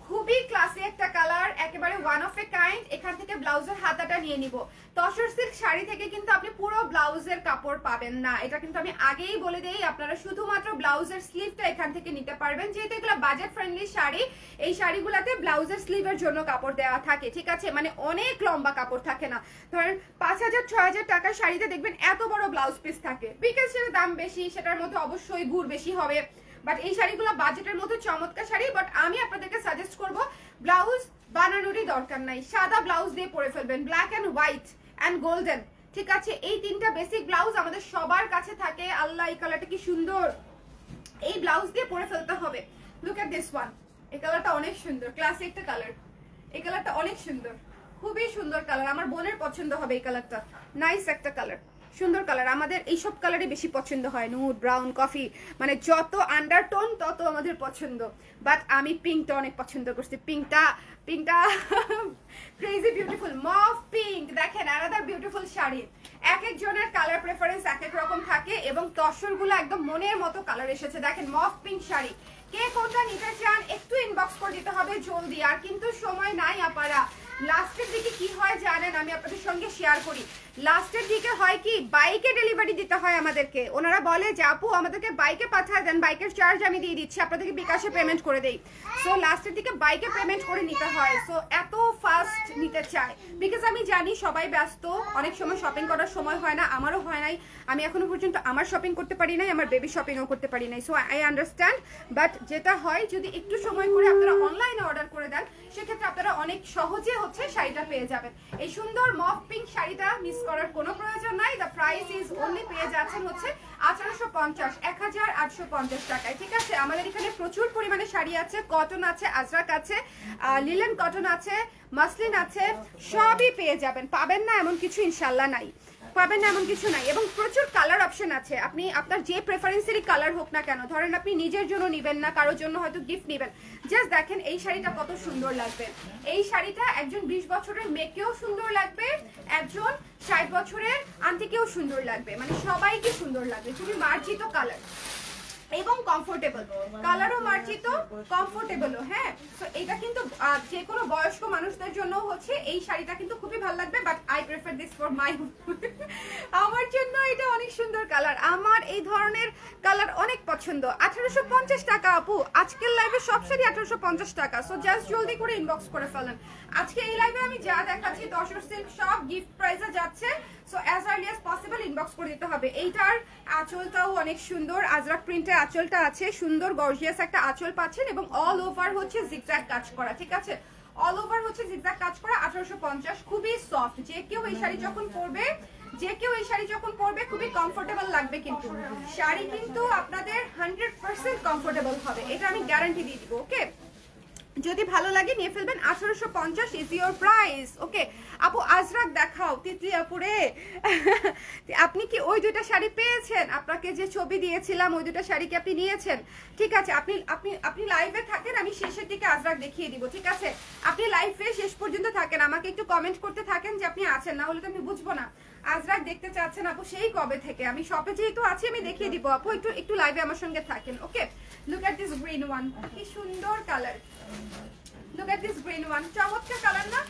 খুবই ক্লাসি একটা কালার, একেবারে ওয়ান অফ এ কাইন্ড। এখান থেকে ব্লাউজের হাতাটা নিয়ে নিব। তসর সিল্ক শাড়ি থেকে কিন্তু আপনি পুরো ব্লাউজের কাপড় পাবেন না, এটা কিন্তু আমি আগেই বলে দেই। আপনারা শুধুমাত্র ব্লাউজের স্লিভটা এখান থেকে নিতে পারবেন, যেহেতু এগুলো বাজেট ফ্রেন্ডলি শাড়ি। এই শাড়িগুলোতে ব্লাউজের স্লিভের জন্য কাপড় দেওয়া থাকে, ঠিক আছে? মানে অনেক লম্বা কাপড় থাকে না। ধরেন 5000-6000 টাকার শাড়িতে দেখবেন এত বড় ব্লাউজ পিস থাকে, বিকজ সেটার দাম বেশি, সেটার মধ্যে অবশ্যই গুড় বেশি হবে। বাট এই শাড়িগুলো বাজেটের মধ্যে চমৎকার শাড়ি। বাট আমি আপনাদেরকে সাজেস্ট করব ব্লাউজ বানানোরই দরকার নাই, সাদা ব্লাউজ দিয়ে পরে ফেলবেন, black and white and golden, ঠিক আছে? এই তিনটা বেসিক ব্লাউজ আমাদের সবার কাছে থাকে। আল্লাহ, এই কালারটা কি সুন্দর, এই ব্লাউজ দিয়ে পরে ফেলতে হবে। লুক এট দিস ওয়ান, এই কালারটা অনেক সুন্দর, ক্লাসি একটা কালার, এই কালারটা অনেক সুন্দর, খুবই সুন্দর কালার, আমার বোনের পছন্দ হবে এই কালারটা। নাইস একটা কালার, সুন্দর কালার। আমাদের এইসব কালারই বেশি পছন্দ হয়, নুড, ব্রাউন, কফি, মানে যত আন্ডারটোন তত আমাদের পছন্দ। বাট আমি পিঙ্কটা অনেক পছন্দ করছি, পিঙ্কটা ক্রেজি বিউটিফুল মভ পিঙ্ক। দেখেন আলাদা বিউটিফুল শাড়ি, এক একজনের কালার প্রেফারেন্স এক এক রকম থাকে, এবং তসরগুলো একদম মনের মতো কালার এসেছে। দেখেন মভ পিঙ্ক শাড়ি, কে কোনটা নিতে চান একটু ইনবক্স করে দিতে হবে জলদি। আর কিন্তু সময় নাই আপারা, লাস্টের দিকে কি হয় জানেন, আমি আপনাদের সঙ্গে শেয়ার করি। লাস্টের দিকে হয় কি, বাইকে ডেলিভারি দিতে হয় আমাদেরকে। ওনারা বলে যে আপু আমাদেরকে বাইকে পাঠিয়ে দেন, বাইকের চার্জ আমি দিয়ে দিচ্ছি, আপনাদেরকে বিকাশে পেমেন্ট করে দেই। সো লাস্টের দিকে বাইকে পেমেন্ট করে নিতে হয়। সো এত ফাস্ট নিতে চায়, বিকজ আমি জানি সবাই ব্যস্ত, অনেক সময় শপিং করার সময় হয় না, আমারও হয় নাই। আমি এখনো পর্যন্ত আমার শপিং করতে পারি নাই, আমার বেবি শপিংও করতে পারি নাই। সো আই আন্ডারস্ট্যান্ড, বাট যেটা হয় যদি একটু সময় করে আপনারা অনলাইনে অর্ডার করে দেন, সেক্ষেত্রে আপনারা অনেক সহজে হচ্ছে শাড়িটা পেয়ে যাবেন। এই সুন্দর মভ পিঙ্ক শাড়িটা মিস করার কোনো প্রয়োজন নাই। দ্য প্রাইস ইজ অনলি পেয়ে যাচ্ছেন হচ্ছে 1850, 1850 টাকায়, ঠিক আছে? আমাদের এখানে প্রচুর পরিমাণে শাড়ি আছে, কটন আছে, আজরাক আছে, লিলেন কটন আছে, মাসলিন আছে, সবই পেয়ে যাবেন। পাবেন না এমন কিছু ইনশাল্লাহ নাই, পাবেন না এমন কিছু নাই। এবং প্রচুর কালার অপশন আছে, আপনি আপনার যে প্রেফারেন্সেরই কালার হোক না কেন, ধরেন আপনি নিজের জন্য নিবেন না, কারোর জন্য হয়তো গিফট নিবেন, জাস্ট দেখেন এই শাড়িটা কত সুন্দর লাগবে। এই শাড়িটা একজন 20 বছরের মেয়েকেও সুন্দর লাগবে, একজন 60 বছরের আন্টিকেও সুন্দর লাগবে, মানে সবাইকে সুন্দর লাগবে। খুবই মার্জিত কালার এবং কমফোর্টেবল, কালারও মার্জিত, কমফোর্টেবলও। হ্যাঁ, তো এটা কিন্তু যে কোনো বয়স্ক মানুষদের জন্য হচ্ছে এই শাড়িটা কিন্তু খুবই ভালো লাগবে। But I prefer this for my, আমার জন্য এটা অনেক সুন্দর কালার, আমার এই ধরনের কালার অনেক পছন্দ। 1850 টাকা আপু, আজকের লাইভে সব শাড়ি 1850 টাকা। সো জাস্ট জলদি করে ইনবক্স করে ফেলেন। আজকে এই লাইভে আমি যা দেখাচ্ছি তসর সিল্ক সব গিফট প্রাইসে যাচ্ছে। So as early as possible inbox করে দিতে হবে। এইটার আঁচলটাও অনেক সুন্দর, আজরাক প্রিন্টের আঁচলটা আছে, সুন্দর গর্জিয়াস একটা আঁচল পাচ্ছেন, এবং অল ওভার হচ্ছে জিগজ্যাগ কাজ করা, ঠিক আছে? অল ওভার হচ্ছে জিগজ্যাগ কাজ করা। 1850, খুবই সফট, যে কেউ এই শাড়ি যখন পরবে যে কেউ এই শাড়ি যখন পরবে খুবই কমফোর্টেবল লাগবে, কিন্তু শাড়ি কিন্তু আপনাদের 100% কমফোর্টেবল হবে, এটা আমি গ্যারান্টি দিয়ে দিব। ওকে, যদি ভালো লাগে নিয়ে ফেলবেন। 1850 ইজ ইওর প্রাইস। ওকে আপু আজরাক দেখাও, তিতলি আপুরে আপনি কি ওই দুইটা শাড়ি পেয়েছেন? আপনাকে যে ছবি দিয়েছিলাম ওই দুইটা শাড়ি কি আপনি নিয়েছেন? ঠিক আছে, আপনি আপনি আপনি লাইভে থাকেন, আমি শেষের দিকে আজরাক দেখিয়ে দিব। ঠিক আছে, আপনি লাইভে শেষ পর্যন্ত থাকেন, আমাকে একটু কমেন্ট করতে থাকেন যে আপনি আছেন, না হলে তো আমি বুঝবো না। আজরাক দেখতে চাচ্ছেন আপু সেই কবে থেকে, আমি শপে যেহেতু আছি আমি দেখিয়ে দিব আপু, একটু একটু লাইভে আমার সঙ্গে থাকেন। Okay, look at this green one, কি সুন্দর colour. Look at this green one, চমৎকার কালার না?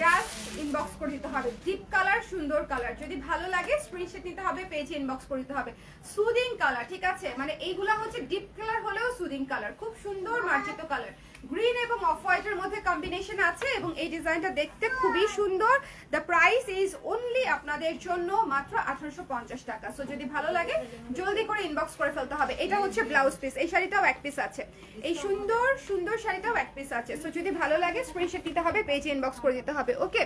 জাস্ট ইনবক্স করে দিতে হবে। ডিপ কালার, সুন্দর কালার, যদি ভালো লাগে স্ক্রিনশট নিতে হবে, পেজে ইনবক্স করে দিতে হবে। সুদিং কালার, ঠিক আছে, মানে এইগুলা হচ্ছে ডিপ কালার হলেও সুদিং কালার, খুব সুন্দর মার্জিত কালার। গ্রিন এবং অফ হোয়াইটের মধ্যে কম্বিনেশন আছে এবং এই ডিজাইনটা দেখতে খুবই সুন্দর। দ্য প্রাইস ইজ অনলি আপনাদের জন্য মাত্র 1850 টাকা। সো যদি ভালো লাগে জলদি করে ইনবক্স করে ফেলতে হবে। এটা হচ্ছে ব্লাউজ পিস, এই শাড়িটাও এক পিস আছে, এই সুন্দর সুন্দর শাড়িটাও এক পিস আছে। সো যদি ভালো লাগে স্ক্রিনশট দিতে হবে, পেজে ইনবক্স করে দিতে হবে। ওকে,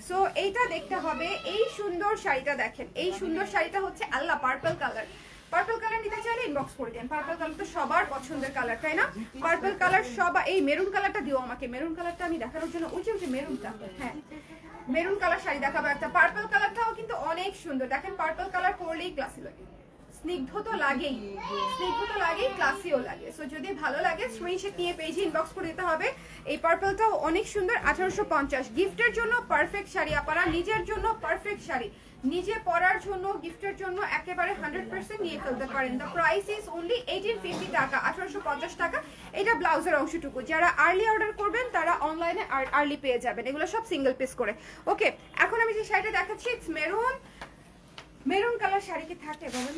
সো এইটা দেখতে হবে। এই সুন্দর শাড়িটা দেখেন, এই সুন্দর শাড়িটা হচ্ছে আল্লাহ পার্পল কালার। পার্পল কালার নিতে চাইলে ইনবক্স করে দেন। পার্পল কালার তো সবার পছন্দের কালার, তাই না? পার্পল কালার সবাই। এই মেরুন কালারটা দিও আমাকে, মেরুন কালারটা আমি দেখানোর জন্য, ওই যে মেরুনটা, হ্যাঁ মেরুন কালার শাড়ি দেখাবো একটা। পার্পল কালারটাও কিন্তু অনেক সুন্দর, দেখেন পার্পল কালার পরলেই ক্লাসি লাগে, স্নিগ্ধ তো লাগেই, স্নিগ্ধ তো লাগেই, ক্লাসিও লাগে। সো যদি ভালো লাগে স্ক্রিনশট নিয়ে পেজে ইনবক্স করে দিতে হবে। এই পার্পলটাও অনেক সুন্দর, 1850। গিফটের জন্য পারফেক্ট শাড়ি আপনারা, নিজের জন্য পারফেক্ট শাড়ি, নিজে পরার জন্য, গিফটের জন্য একেবারে 100% নিয়ে ফেলতে পারেন। দ্য প্রাইস ইজ অনলি 1850 টাকা, 1850 টাকা। এটা ব্লাউজের অংশটুকু, যারা আর্লি অর্ডার করবেন তারা অনলাইনে আর্লি পেয়ে যাবেন, এগুলো সব সিঙ্গেল পিস করে। ওকে, এখন আমি যে শাড়িটা দেখাচ্ছি it's maroon. Maroon colour sari কি থাকে বলেন?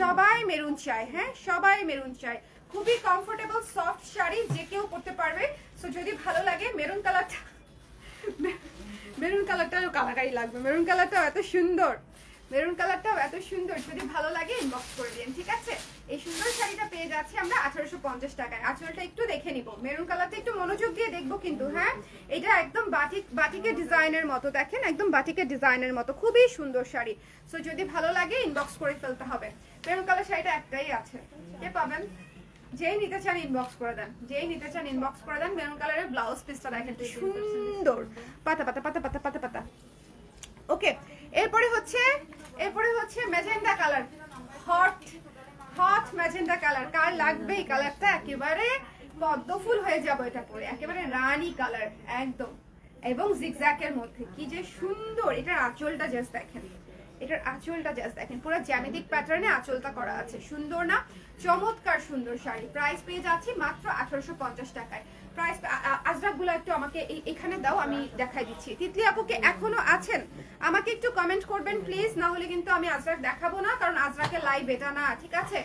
সবাই মেরুন চায়, হ্যাঁ সবাই মেরুন চায়। খুবই কমফোর্টেবল সফট শাড়ি, যে কেউ পরতে পারবে। সো যদি ভালো লাগে মেরুন কালারটা, মেরুন কালারটাও কালারই লাগবে, মেরুন কালারটাও এত সুন্দর, মেরুন কালারটাও এত সুন্দর। যদি ভালো লাগে ইনবক্স করে দিন, ঠিক আছে? এই সুন্দর শাড়িটা পেয়ে যাচ্ছি আমরা 1850 টাকায়। আঁচলটা একটু দেখে নিব, মেরুন কালারটা একটু মনোযোগ দিয়ে দেখবো কিন্তু, হ্যাঁ এটা একদম বাটিকের ডিজাইনের মতো, দেখেন একদম বাটিকের ডিজাইনের মতো, খুবই সুন্দর শাড়ি। সো যদি ভালো লাগে ইনবক্স করে ফেলতে হবে। মেরুন কালার শাড়িটা একটাই আছে, কে পাবেন? যেই নিতে চান ইনবক্স করে দেন, যেই নিতে চান ইনবক্স করে দেন। মেরুন কালারের ব্লাউজ পিসটা দেখেন সুন্দর, পাতা পাতা পাতা পাতা পাতা পাতা। ওকে, এরপরে হচ্ছে magenta colour, hot hot magenta colour. কার লাগবে এই কালারটা? একেবারে পদ্ম ফুল হয়ে যাবে এটা পরে, একেবারে রানী কালার একদম, এবং জিগজ্যাগের মধ্যে কি যে সুন্দর। এটার আঁচলটা জাস্ট দেখেন, এটার আঁচলটা জাস্ট দেখেন, পুরো জ্যামিতিক প্যাটার্নে আঁচলটা করা আছে, সুন্দর না? চমৎকার সুন্দর শাড়ি। প্রাইস পেয়ে যাচ্ছি মাত্র 1850 টাকায়। প্রাইস আজরাকগুলো একটু আমাকে এখানে দাও, আমি দেখাই দিচ্ছি। তিতলি আপুকে এখনো আছেন? আমাকে একটু কমেন্ট করবেন প্লিজ, না হলে কিন্তু আমি আজরাক দেখাবো না, কারণ আজরাকের লাইভ এটা না, ঠিক আছে?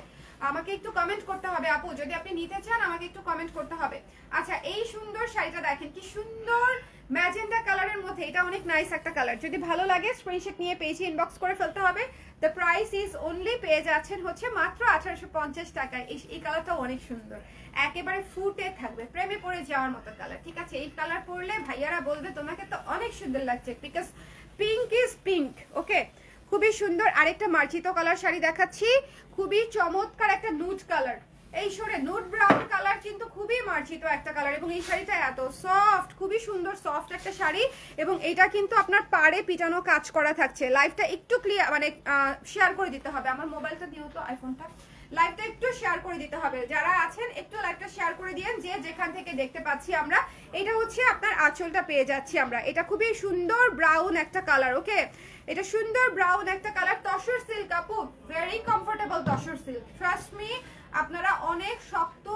আমাকে একটু কমেন্ট করতে হবে আপু, যদি আপনি নিতে চান আমাকে একটু কমেন্ট করতে হবে। আচ্ছা, এই সুন্দর শাড়িটা দেখেন, কি সুন্দর ম্যাজেন্ডা কালারের মধ্যে, এটা অনেক নাইস একটা কালার। যদি ভালো লাগে স্ক্রিনশট নিয়ে পেজে ইনবক্স করে ফেলতে হবে। দ্য প্রাইস ইজ অনলি, পেয়ে যাচ্ছেন হচ্ছে মাত্র 1850 টাকায়। এই কালারটা অনেক সুন্দর, একেবারে ফুটে থাকবে, প্রেমে পড়ে যাওয়ার মতো কালার, ঠিক আছে? এই কালার পরলে ভাইয়ারা বলবে তোমাকে তো অনেক সুন্দর লাগছে, বিকজ পিঙ্ক ইজ পিঙ্ক। ওকে, খুবই সুন্দর। আরেকটা মার্জিত কালার শাড়ি দেখাচ্ছি, খুবই চমৎকার একটা নুড কালার, এই সরে নুড ব্রাউন কালার, কিন্তু খুবই মার্জিত একটা কালার। এবং এই শাড়িটা এত সফট, খুবই সুন্দর সফট একটা শাড়ি, এবং এটা কিন্তু আপনার পাড়ে পিটানো কাজ করা থাকছে। লাইভটা একটু ক্লিয়ার, মানে শেয়ার করে দিতে হবে। আমার মোবাইলটা দিও তো, আইফোনটা, লাইভটা একটু শেয়ার করে দিতে হবে। যারা আছেন একটু লাইভটা শেয়ার করে দিয়েন, যে যেখান থেকে দেখতে পাচ্ছি আমরা। এটা হচ্ছে আপনার আঁচলটা পেয়ে যাচ্ছি আমরা, এটা খুবই সুন্দর ব্রাউন একটা কালার। ওকে, এটা সুন্দর ব্রাউন একটা কালার, তসর সিল্ক আপু, very comfortable tussar silk, trust me. আপনারা অনেক শক্ত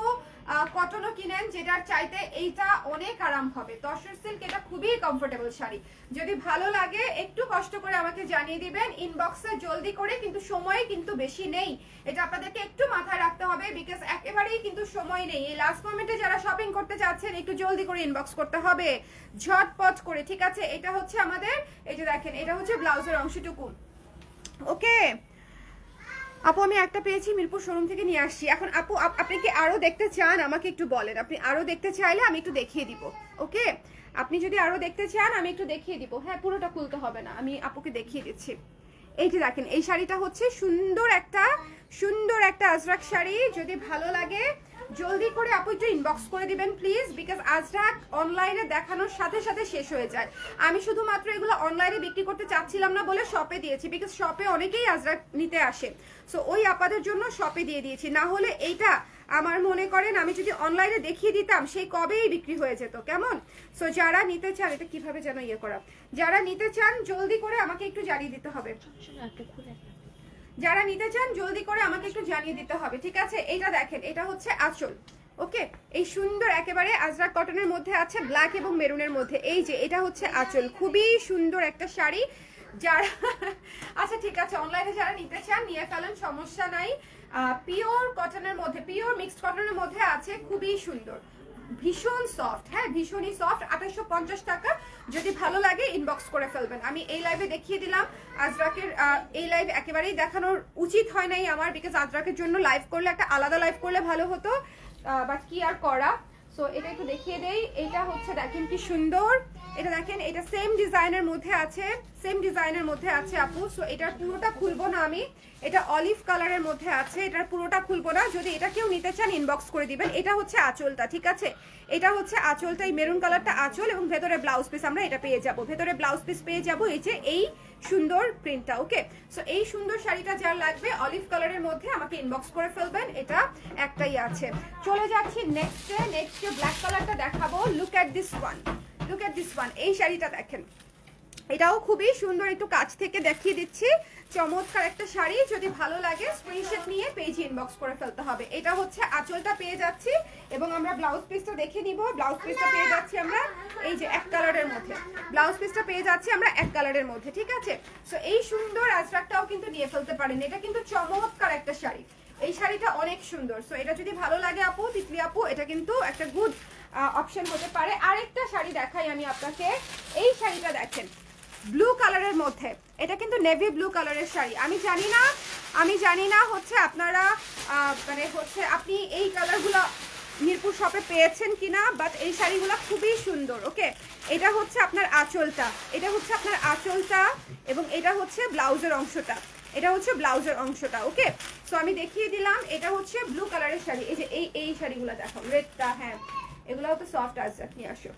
কটনও কিনেন, যেটার চাইতে এইটা অনেক আরাম হবে। তসর সিল্ক, এটা খুবই কমফোর্টেবল শাড়ি। যদি ভালো লাগে একটু কষ্ট করে আমাকে জানিয়ে দিবেন ইনবক্সে জলদি করে, কিন্তু সময় কিন্তু বেশি নেই, এটা আপনাদেরকে একটু মাথায় রাখতে হবে, বিকজ একেবারেই কিন্তু সময় নেই। এই লাস্ট মোমেন্টে যারা শপিং করতে চাচ্ছেন একটু জলদি করে ইনবক্স করতে হবে, ঝটপট করে, ঠিক আছে? এটা হচ্ছে আমাদের, এই যে দেখেন এটা হচ্ছে ব্লাউজের অংশটুকু। ওকে, আপু আমি একটা পেয়েছি, মিরপুর শোরুম থেকে নিয়ে আসছি। এখন আপু আপনি কি আরো দেখতে চান আমাকে একটু বলেন, আপনি আরো দেখতে চাইলে আমি একটু দেখিয়ে দিব। ওকে, আপনি যদি আরো দেখতে চান আমি একটু দেখিয়ে দিব। হ্যাঁ, পুরোটা খুলতে হবে না, আমি আপুকে দেখিয়ে দিচ্ছি। এই যে দেখেন, এই শাড়িটা হচ্ছে সুন্দর একটা আজরাক শাড়ি। যদি ভালো লাগে জলদি করে আপু একটু ইনবক্স করে দিবেন প্লিজ, বিকজ আজরাক অনলাইনে দেখানোর সাথে সাথে শেষ হয়ে যায়। আমি শুধুমাত্র এগুলো অনলাইনে বিক্রি করতে চাচ্ছিলাম না বলে শপে দিয়েছি, বিকজ শপে অনেকেই আজরাক নিতে আসে। সো ওই আপাদের জন্য শপে দিয়ে দিয়েছি, না হলে এইটা আমার মনে করেন আমি যদি অনলাইনে দেখিয়ে দিতাম সেই কবেই বিক্রি হয়ে যেত। কেমন? সো যারা নিতে চান, এটা কিভাবে যেন ইয়ে করা, যারা নিতে চান জলদি করে আমাকে একটু জানিয়ে দিতে হবে। যারা নিতে চান জলদি করে আমাকে একটু জানিয়ে দিতে হবে, ঠিক আছে? এটা দেখেন, এটা হচ্ছে আঁচল। ওকে, এই সুন্দর একেবারে আজরাক কটনের মধ্যে আছে, ব্ল্যাক এবং মেরুনের মধ্যে। এই যে এটা হচ্ছে আঁচল, খুবই সুন্দর একটা শাড়ি। যারা আচ্ছা ঠিক আছে, অনলাইনে যারা নিতে চান নিয়ে ফেলেন, সমস্যা নাই। পিওর কটনের মধ্যে, পিওর মিক্সড কটনের মধ্যে আছে, খুবই সুন্দর, ভীষণ সফট। হ্যাঁ, ভীষণই সফট। 2850 টাকা। যদি ভালো লাগে ইনবক্স করে ফেলবেন। আমি এই লাইভে দেখিয়ে দিলাম আজরাকের, এই লাইভ একেবারেই দেখানোর উচিত হয় নাই আমার, বিকজ আজরাকের জন্য লাইভ করলে একটা আলাদা লাইভ করলে ভালো হতো, বাট কি আর করা। সো এটা একটু দেখিয়ে দেই। এটা হচ্ছে দেখেন কি সুন্দর, এটা দেখেন, এটা সেম ডিজাইনের মধ্যে আছে, সেম ডিজাইনের মধ্যে আছে আপু। সো এটার পুরোটা খুলবো না আমি, এটা অলিভ কালারের মধ্যে আছে, এটার পুরোটা খুলবো না। যদি এটা কেউ নিতে চান ইনবক্স করে দিবেন। এটা হচ্ছে আঁচলটা, ঠিক আছে? এটা হচ্ছে আঁচলটা, এই মেরুন কালারটা আঁচল, এবং ভেতরে ব্লাউজ পিস আমরা এটা পেয়ে যাব, ভেতরে ব্লাউজ পিস পেয়ে যাব। এই যে এই সুন্দর প্রিন্টটা। ওকে, সো এই সুন্দর শাড়িটা যার লাগবে অলিভ কালারের মধ্যে আমাকে ইনবক্স করে ফেলবেন। এটা একটাই আছে। চলে যাচ্ছি নেক্সটে ব্ল্যাক কালারটা দেখাবো। Look at this one, look at this one. এই শাড়িটা দেখেন, এটাও খুবই সুন্দর, একটু কাছ থেকে দেখিয়ে দিচ্ছি। চমৎকার একটা শাড়ি, যদি ভালো লাগে স্ক্রিনশট নিয়ে পেজে ইনবক্স করে ফেলতে হবে। এটা হচ্ছে আঁচলটা পেয়ে যাচ্ছি, এবং আমরা ব্লাউজ পিসটা দেখে নিব। ব্লাউজ পিসটা পেয়ে যাচ্ছি আমরা এই যে এক কালারের মধ্যে, ব্লাউজ পিসটা পেয়ে যাচ্ছি আমরা এক কালারের মধ্যে, ঠিক আছে? সো এই সুন্দর আজরাকটাও কিন্তু নিয়ে ফেলতে পারেন। এটা কিন্তু চমৎকার একটা শাড়ি, এই শাড়িটা অনেক সুন্দর। সো এটা যদি ভালো লাগে আপু, তিতলি আপু, এটা কিন্তু একটা গুড অপশন হতে পারে। আরেকটা শাড়ি দেখাই আমি আপনাকে। এই শাড়িটা দেখেন, ব্লু কালারের মধ্যে, এটা কিন্তু নেভি ব্লু কালারের শাড়ি। আমি জানি না হচ্ছে আপনারা মানে হচ্ছে আপনি এই কালারগুলো মিরপুর শপে পেয়েছেন কিনা, বাট এই শাড়িগুলো খুবই সুন্দর। ওকে, এটা হচ্ছে আপনার আঁচলটা, এটা হচ্ছে আপনার আঁচলটা, এবং এটা হচ্ছে ব্লাউজের অংশটা, এটা হচ্ছে ব্লাউজের অংশটা। ওকে, সো আমি দেখিয়ে দিলাম। এটা হচ্ছে ব্লু কালারের শাড়ি। এই যে এই শাড়িগুলো দেখো, রেডটা, হ্যাঁ এগুলোও তো সফট আছে। নিয়ে আসো,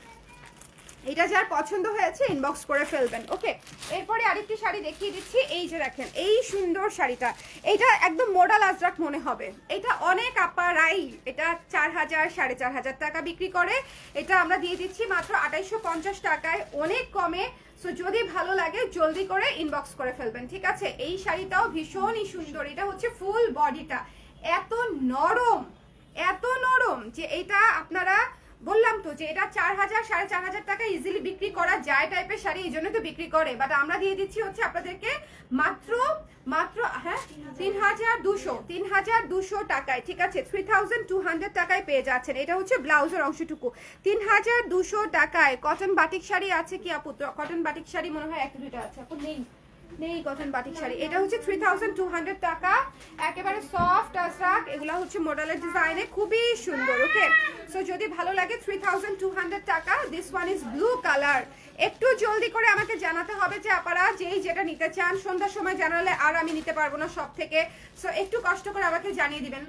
এটা যার পছন্দ হয়েছে ইনবক্স করে ফেলবেন। ওকে, এরপরে আরেকটি শাড়ি দেখিয়ে দিচ্ছি। এই যে দেখেন, এই সুন্দর শাড়িটা, এটা একদম মডাল আজরাক মনে হবে। এটা অনেক আপারাই এটা 4000 4500 টাকা বিক্রি করে, এটা আমরা দিয়ে দিচ্ছি মাত্র 2850 টাকায়, অনেক কমে। সো যদি ভালো লাগে জলদি করে ইনবক্স করে ফেলবেন, ঠিক আছে? এই শাড়িটাও ভীষণই সুন্দর। এটা হচ্ছে ফুল বডিটা, এত নরম যে এটা আপনারা, বললাম তো যে এটা 4000 4500 টাকা ইজিলি বিক্রি করা যায় টাইপের শাড়ি, এই জন্য তো বিক্রি করে। বাট আমরা দিয়ে দিচ্ছি হচ্ছে আপনাদেরকে মাত্র হ্যাঁ 3200 টাকায়, ঠিক আছে? 3200 টাকায় পেয়ে যাচ্ছেন। এটা হচ্ছে ব্লাউজের অংশটুকু, 3200 টাকায়। কটন বাটিক শাড়ি আছে কি আপু? কটন বাটিক শাড়ি মনে হয় একটা দুটো আছে আপু, নেই কটন বাটিক শাড়ি। এটা হচ্ছে 3200 টাকা, একেবারে সফট আজরাক। এগুলা হচ্ছে মডেলের ডিজাইনে, খুবই সুন্দর। ওকে, সো যদি ভালো লাগে 3200 টাকা। This one is blue colour. একটু জলদি করে আমাকে জানাতে হবে যে আপনারা যেটা নিতে চান। সন্ধ্যার সময় জানালে আর আমি নিতে পারবো না সব থেকে, সো একটু কষ্ট করে আমাকে জানিয়ে দিবেন।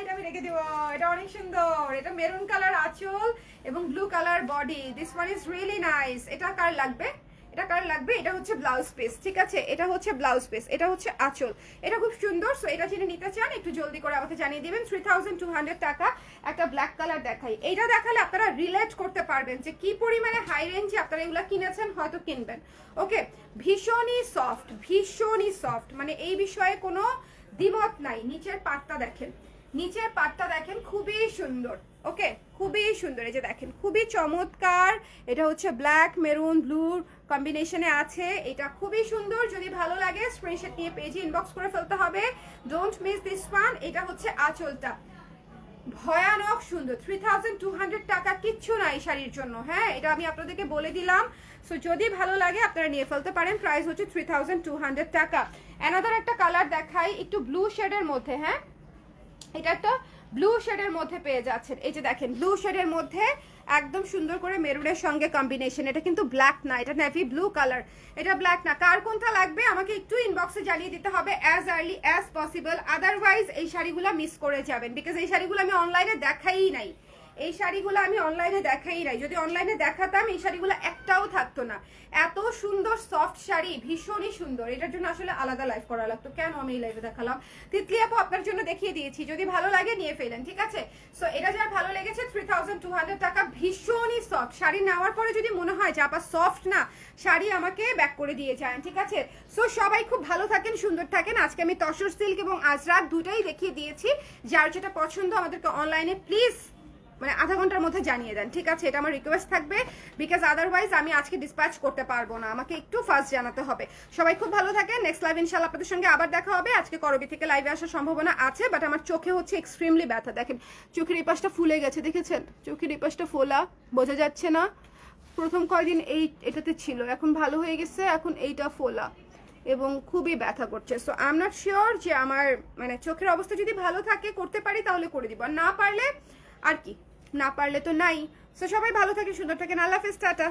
এটা আমি রেখে দেবো, এটা অনেক সুন্দর। এটা মেরুন কালার আঁচল এবং blue colour body. This one is really nice. এটা কার লাগবে? এটা হচ্ছে ব্লাউজ পিস, ঠিক আছে? এটা হচ্ছে ব্লাউজ পিস, এটা হচ্ছে আঁচল। এটা খুব সুন্দর। সো এটা যিনি নিতে চান একটু জলদি করে আমাকে জানিয়ে দিবেন। 3200 টাকা। একটা ব্ল্যাক কালার দেখাই। এইটা দেখালে আপনারা রিলেট করতে পারবেন যে কি পরিমাণে হাই রেঞ্জে আপনারা এগুলো কিনেছেন, হয়তো কিনবেন। ওকে, ভীষণই সফট, মানে এই বিষয়ে কোনো দ্বিমত নাই। নিচের পাটটা দেখেন, খুবই সুন্দর। ওকে, খুবই সুন্দর। এই যে দেখেন, খুবই চমৎকার। এটা হচ্ছে ব্ল্যাক মেরুন ব্লুর কম্বিনেশনে আছে, এটা খুবই সুন্দর। যদি ভালো লাগে স্ক্রিনশট নিয়ে পেজে ইনবক্স করে ফেলতে হবে। Don't miss this one. এটা হচ্ছে আঁচলটা, ভয়ানক সুন্দর। 3200 টাকা কিচ্ছু না এই শাড়ির জন্য। হ্যাঁ, এটা আমি আপনাদেরকে বলে দিলাম। সো যদি ভালো লাগে আপনারা নিয়ে ফেলতে পারেন। প্রাইস হচ্ছে 3200 টাকা। অ্যানাদার একটা কালার দেখাই, একটু ব্লু শেডের মধ্যে। হ্যাঁ, এটা একটা ব্লু শেডের মধ্যে পেয়ে যাচ্ছেন। এই যে দেখেন, ব্লু শেডের মধ্যে একদম সুন্দর করে মেরুনের সঙ্গে কম্বিনেশন। এটা কিন্তু ব্ল্যাক না, এটা নেভি ব্লু কালার, এটা ব্ল্যাক না। কার কোনটা লাগবে আমাকে একটু ইনবক্সে জানিয়ে দিতে হবে as early as possible, otherwise এই শাড়িগুলো মিস করে যাবেন। বিকজ এই শাড়িগুলো আমি অনলাইনে দেখাই নাই, এই শাড়িগুলো আমি অনলাইনে দেখাই নাই। যদি অনলাইনে দেখাতাম এই শাড়িগুলো একটাও থাকতো না। এত সুন্দর সফট শাড়ি, ভীষণই সুন্দর। এটার জন্য আসলে আলাদা লাইভ করা লাগতো, কেন আমি এই লাইভে দেখালাম। তিতলি আপু আপনার জন্য দেখিয়ে দিয়েছি, যদি ভালো লাগে নিয়ে ফেলেন, ঠিক আছে। সো এটা যার ভালো লেগেছে 3200 টাকা, ভীষণই সফট শাড়ি। নেওয়ার পরে যদি মনে হয় যে আপা সফট না শাড়ি, আমাকে ব্যাক করে দিয়ে যান, ঠিক আছে। সো সবাই খুব ভালো থাকেন, সুন্দর থাকেন। আজকে আমি তসর সিল্ক এবং আজরাক দুটাই দেখিয়ে দিয়েছি। যার যেটা পছন্দ আমাদেরকে অনলাইনে প্লিজ মানে আধা ঘন্টার মধ্যে জানিয়ে দেন, ঠিক আছে। এটা আমার রিকোয়েস্ট থাকবে, বিকজ আদারওয়াইজ আমি আজকে ডিসপ্যাচ করতে পারবো না, আমাকে একটু ফাস্ট জানাতে হবে। সবাই খুব ভালো থাকেন। নেক্সট লাইভ ইনশাআল্লাহ আপনাদের সঙ্গে আবার দেখা হবে। আজকে করবি থেকে লাইভে আসার সম্ভাবনা আছে, বাট আমার চোখে হচ্ছে এক্সট্রিমলি ব্যথা। দেখেন চোখের এই পাশটা ফুলে গেছে, দেখেছেন চোখের এই পাশটা ফোলা, বোঝা যাচ্ছে না। প্রথম কয়দিন এটাতে ছিল, এখন ভালো হয়ে গেছে, এখন এইটা ফোলা এবং খুবই ব্যথা করছে। So I am not sure যে আমার মানে চোখের অবস্থা যদি ভালো থাকে করতে পারি তাহলে করে দিব, আর না পারলে আর কি, না পারলে তো নাই। সো সবাই ভালো থাকেন, সুন্দর থাকেন। আল্লাহ হাফেজ, টাটা।